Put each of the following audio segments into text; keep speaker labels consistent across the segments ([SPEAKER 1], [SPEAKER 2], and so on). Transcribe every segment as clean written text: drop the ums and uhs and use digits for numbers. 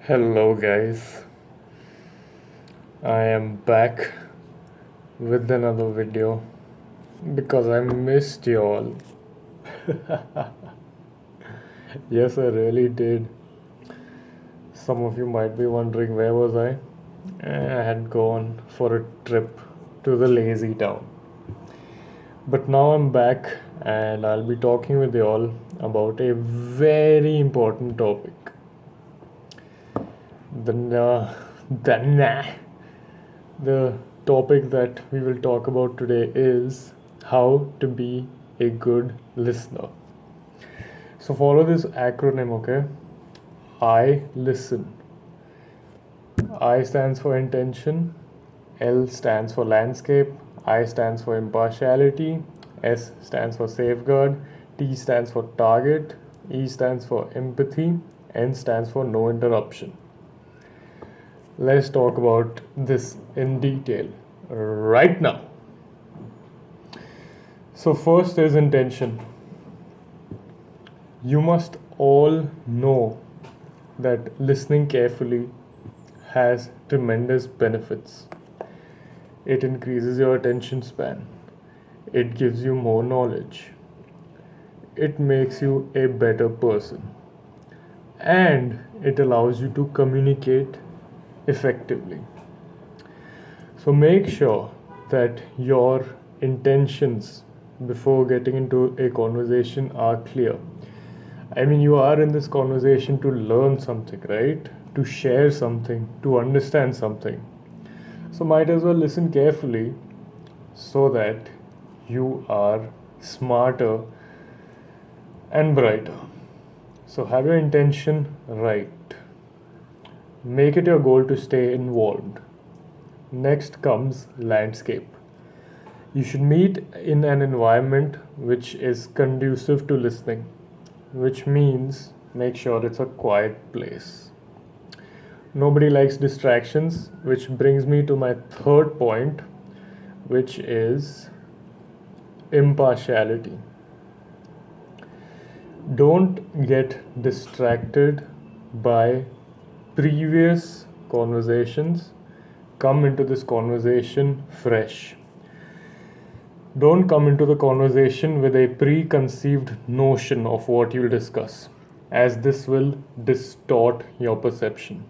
[SPEAKER 1] Hello, guys. I am back with another video because I missed you all. Yes, I really did. Some of you might be wondering where was I? I had gone for a trip to the lazy town. But now I'm back and I'll be talking with you all about a very important topic. The the The topic that we will talk about today is how to be a good listener. So follow this acronym, okay? I listen. I stands for intention, L stands for landscape, I stands for impartiality, S stands for safeguard, T stands for target, E stands for empathy, N stands for no interruption. Let's talk about this in detail right now. So, first is intention. You must all know that listening carefully has tremendous benefits. It increases your attention span, it gives you more knowledge, it makes you a better person, and it allows you to communicate effectively. So make sure that your intentions before getting into a conversation are clear. I mean, you are in this conversation to learn something, right? To share something, to understand something. So might as well listen carefully so that you are smarter and brighter. So have your intention right. Make it your goal to stay involved. Next comes landscape. You should meet in an environment which is conducive to listening, which means make sure it's a quiet place. Nobody likes distractions, which brings me to my third point, which is impartiality. Don't get distracted by previous conversations. Come into this conversation fresh. Don't come into the conversation with a preconceived notion of what you'll discuss, as this will distort your perception.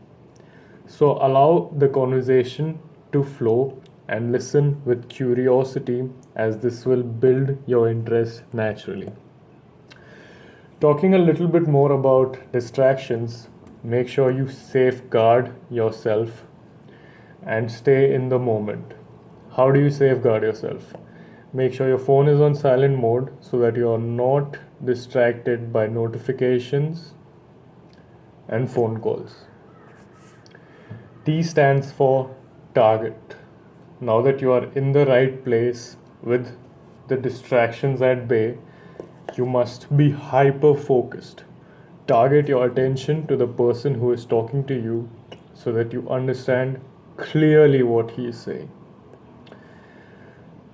[SPEAKER 1] So, allow the conversation to flow and listen with curiosity, as this will build your interest naturally. Talking a little bit more about distractions, make sure you safeguard yourself and stay in the moment. How do you safeguard yourself? Make sure your phone is on silent mode so that you are not distracted by notifications and phone calls. T stands for target. Now that you are in the right place with the distractions at bay, you must be hyper focused. Target your attention to the person who is talking to you so that you understand clearly what he is saying.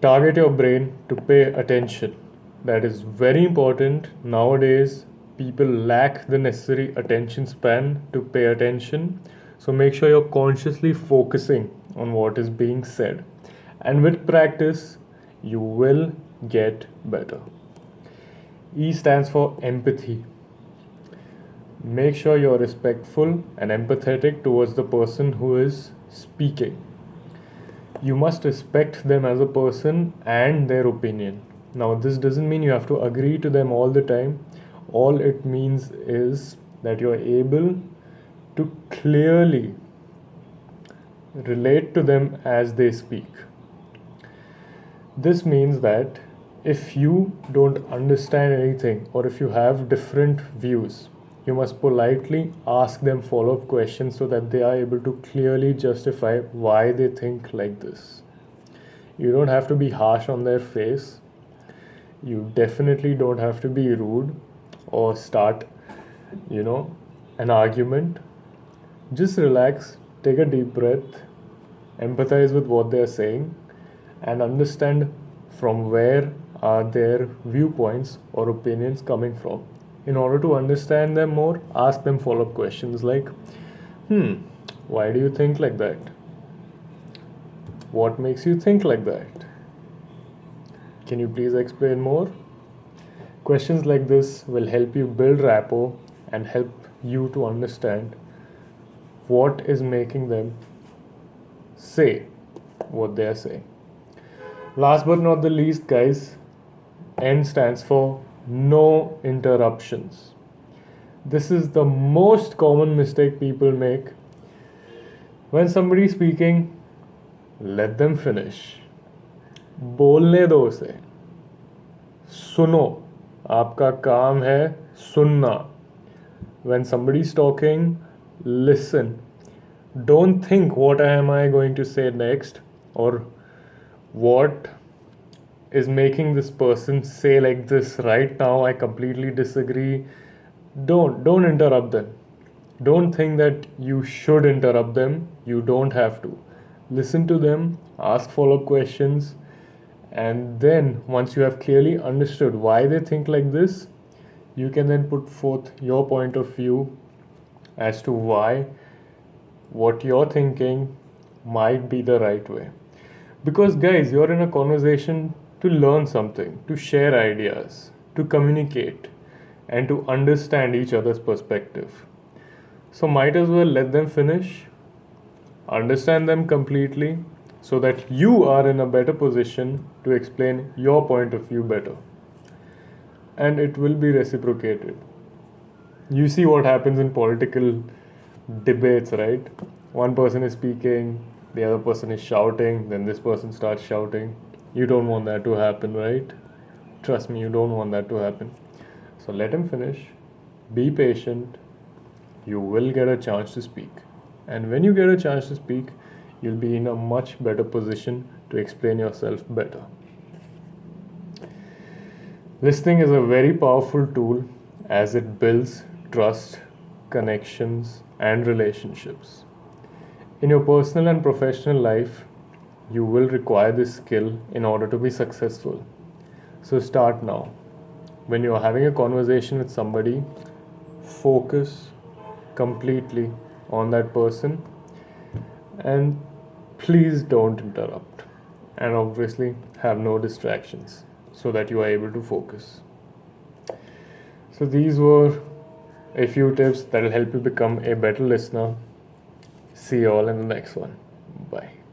[SPEAKER 1] Target your brain to pay attention. That is very important. Nowadays, people lack the necessary attention span to pay attention. So make sure you're consciously focusing on what is being said. And with practice, you will get better. E stands for empathy. Make sure you're respectful and empathetic towards the person who is speaking. You must respect them as a person and their opinion. Now, this doesn't mean you have to agree to them all the time. All it means is that you're able to clearly relate to them as they speak. This means that if you don't understand anything or if you have different views, you must politely ask them follow up questions so that they are able to clearly justify why they think like this. You don't have to be harsh on their face. You definitely don't have to be rude or start, you know, an argument. Just relax, take a deep breath, empathize with what they're saying, and understand from where are their viewpoints or opinions coming from. In order to understand them more, ask them follow up questions like, Hmm, why do you think like that? What makes you think like that? Can you please explain more? Questions like this will help you build rapport and help you to understand what is making them say what they are saying. Last but not the least, guys, N stands for no interruptions. This is the most common mistake people make. When somebody is speaking, let them finish. बोलने दो उसे. सुनो. आपका काम है सुनना. When somebody is talking, listen. Don't think what am I going to say next or what is making this person say like this right now. I completely disagree. Don't interrupt them. Don't think that you should interrupt them. You don't have to. Listen to them, ask follow-up questions, and then once you have clearly understood why they think like this, you can then put forth your point of view as to why what you're thinking might be the right way. Because, guys, you're in a conversation to learn something, to share ideas, to communicate, and to understand each other's perspective. So, might as well let them finish, understand them completely, so that you are in a better position to explain your point of view better. And it will be reciprocated. You see what happens in political debates, right? One person is speaking, the other person is shouting, then this person starts shouting. You don't want that to happen, right? Trust me, you don't want that to happen. So let him finish, be patient, you will get a chance to speak. And when you get a chance to speak, you'll be in a much better position to explain yourself better. Listening is a very powerful tool as it builds trust, connections, and relationships. In your personal and professional life, you will require this skill in order to be successful. So start now. When you're having a conversation with somebody, focus completely on that person and please don't interrupt. And obviously, have no distractions so that you are able to focus. So, these were a few tips that will help you become a better listener. See you all in the next one. Bye.